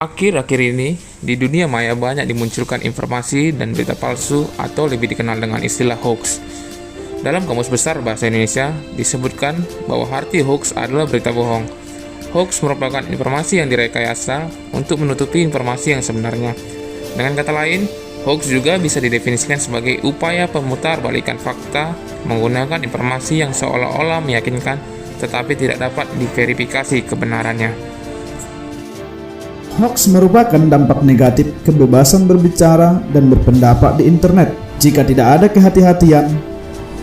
Akhir-akhir ini, di dunia maya banyak dimunculkan informasi dan berita palsu atau lebih dikenal dengan istilah hoax. Dalam Kamus Besar Bahasa Indonesia, disebutkan bahwa arti hoax adalah berita bohong. Hoax merupakan informasi yang direkayasa untuk menutupi informasi yang sebenarnya. Dengan kata lain, hoax juga bisa didefinisikan sebagai upaya pemutarbalikan fakta menggunakan informasi yang seolah-olah meyakinkan tetapi tidak dapat diverifikasi kebenarannya. Hoax merupakan dampak negatif kebebasan berbicara dan berpendapat di internet. Jika tidak ada kehati-hatian,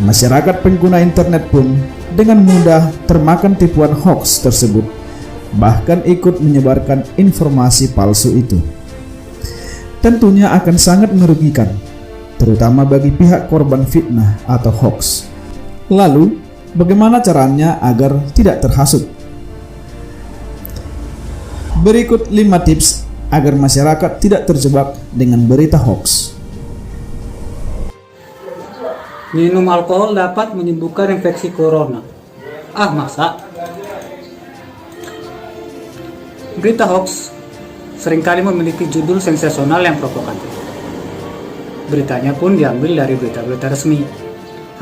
masyarakat pengguna internet pun dengan mudah termakan tipuan hoax tersebut, bahkan ikut menyebarkan informasi palsu itu. Tentunya akan sangat merugikan, terutama bagi pihak korban fitnah atau hoax. Lalu, bagaimana caranya agar tidak terhasut? Berikut 5 tips agar masyarakat tidak terjebak dengan berita hoax. Minum alkohol dapat menyembuhkan infeksi corona. Masa? Berita hoax seringkali memiliki judul sensasional yang provokatif. Beritanya pun diambil dari berita-berita resmi.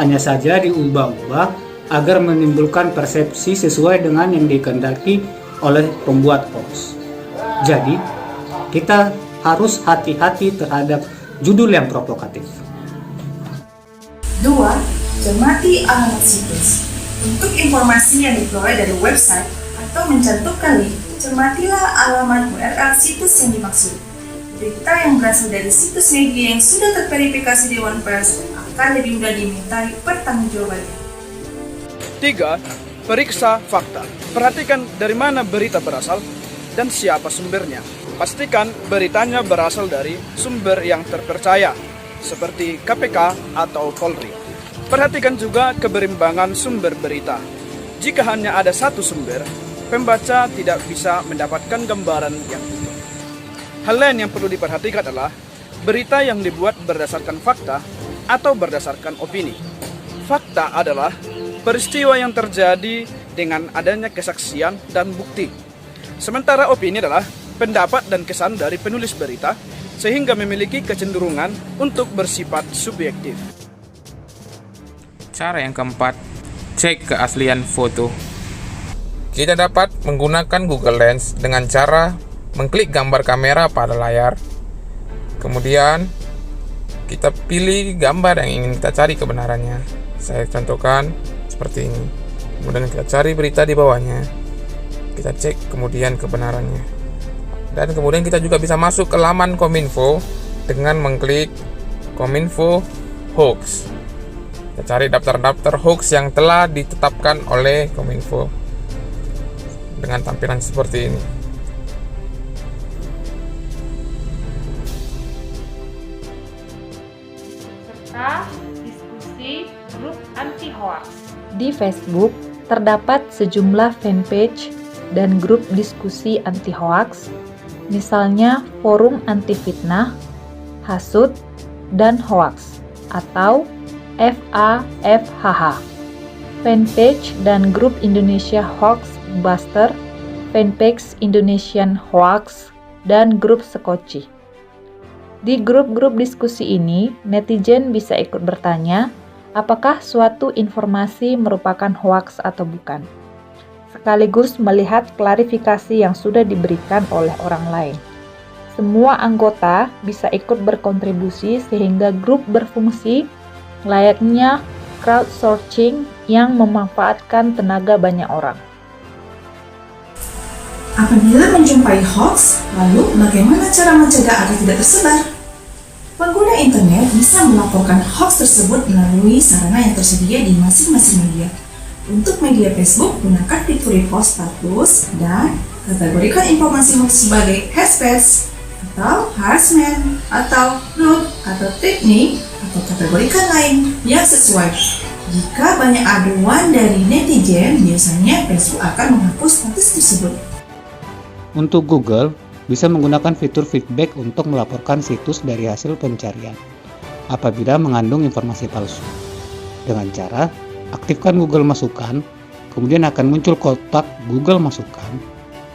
Hanya saja diubah-ubah agar menimbulkan persepsi sesuai dengan yang dikehendaki oleh pembuat hoax. Jadi, kita harus hati-hati terhadap judul yang provokatif. 2. Cermati alamat situs. Untuk informasi yang diperoleh dari website atau mencantumkan link, cermatilah alamat URL situs yang dimaksud. Berita yang berasal dari situs media yang sudah terverifikasi Dewan Pers akan lebih mudah dimintai pertanggungjawabannya. 3. Periksa fakta. Perhatikan dari mana berita berasal dan siapa sumbernya. Pastikan beritanya berasal dari sumber yang terpercaya, seperti KPK atau Polri. Perhatikan juga keberimbangan sumber berita. Jika hanya ada satu sumber, pembaca tidak bisa mendapatkan gambaran yang utuh. Hal lain yang perlu diperhatikan adalah berita yang dibuat berdasarkan fakta atau berdasarkan opini. Fakta adalah peristiwa yang terjadi dengan adanya kesaksian dan bukti. Sementara opini adalah pendapat dan kesan dari penulis berita, sehingga memiliki kecenderungan untuk bersifat subjektif. Cara yang keempat, cek keaslian foto. Kita dapat menggunakan Google Lens dengan cara mengklik gambar kamera pada layar. Kemudian, kita pilih gambar yang ingin kita cari kebenarannya. Saya contohkan seperti ini. Kemudian kita cari berita di bawahnya. Kita cek kemudian kebenarannya. Dan kemudian kita juga bisa masuk ke laman Kominfo dengan mengklik Kominfo Hoax. Kita cari daftar-daftar hoax yang telah ditetapkan oleh Kominfo dengan tampilan seperti ini. Serta diskusi grup anti-hoax. Di Facebook, terdapat sejumlah fanpage dan grup diskusi anti-hoax, misalnya Forum Anti Fitnah, Hasut, dan Hoax, atau FAFHH. Fanpage dan grup Indonesia Hoax Buster, fanpage Indonesian Hoax, dan grup Sekoci. Di grup-grup diskusi ini, netizen bisa ikut bertanya apakah suatu informasi merupakan hoaks atau bukan, sekaligus melihat klarifikasi yang sudah diberikan oleh orang lain. Semua anggota bisa ikut berkontribusi sehingga grup berfungsi layaknya crowdsourcing yang memanfaatkan tenaga banyak orang. Apabila menjumpai hoax, lalu bagaimana cara mencegah agar tidak tersebar? Pengguna internet bisa melaporkan hoax tersebut melalui sarana yang tersedia di masing-masing media. Untuk media Facebook, gunakan fitur repost status dan kategorikan informasi hoax sebagai hashtags atau harassment atau nude atau teknik atau kategorikan lain yang sesuai. Jika banyak aduan dari netizen, biasanya Facebook akan menghapus status tersebut. Untuk Google, bisa menggunakan fitur feedback untuk melaporkan situs dari hasil pencarian apabila mengandung informasi palsu. Dengan cara aktifkan Google Masukan, kemudian akan muncul kotak Google Masukan.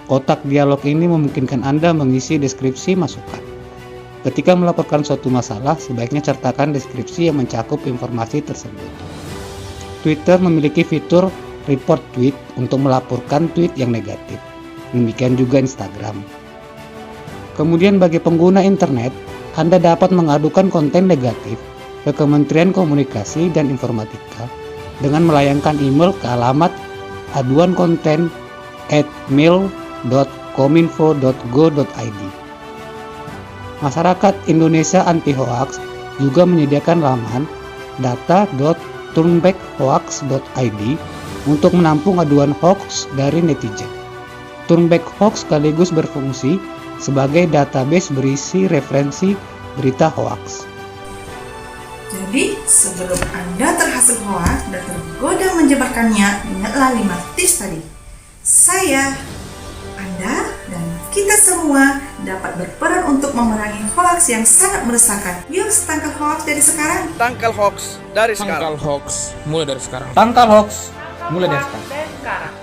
Kotak dialog ini memungkinkan Anda mengisi deskripsi masukan. Ketika melaporkan suatu masalah, sebaiknya sertakan deskripsi yang mencakup informasi tersebut. Twitter memiliki fitur report tweet untuk melaporkan tweet yang negatif. Demikian juga Instagram. Kemudian bagi pengguna internet, Anda dapat mengadukan konten negatif ke Kementerian Komunikasi dan Informatika dengan melayangkan email ke alamat aduankonten@mail.kominfo.go.id. Masyarakat Indonesia Anti Hoax juga menyediakan laman data.turnbackhoax.id untuk menampung aduan hoax dari netizen. Turnback Hoax sekaligus berfungsi sebagai database berisi referensi berita hoax. Jadi, sebelum Anda terhasil hoax dan tergoda menyebarkannya, ingatlah 5 tips tadi. Saya, Anda, dan kita semua dapat berperan untuk memerangi hoax yang sangat meresahkan. Yuk, tangkal hoax dari sekarang. Tangkal hoax dari sekarang. Tangkal hoax mulai dari sekarang. Tangkal hoax mulai dari sekarang. Dan sekarang.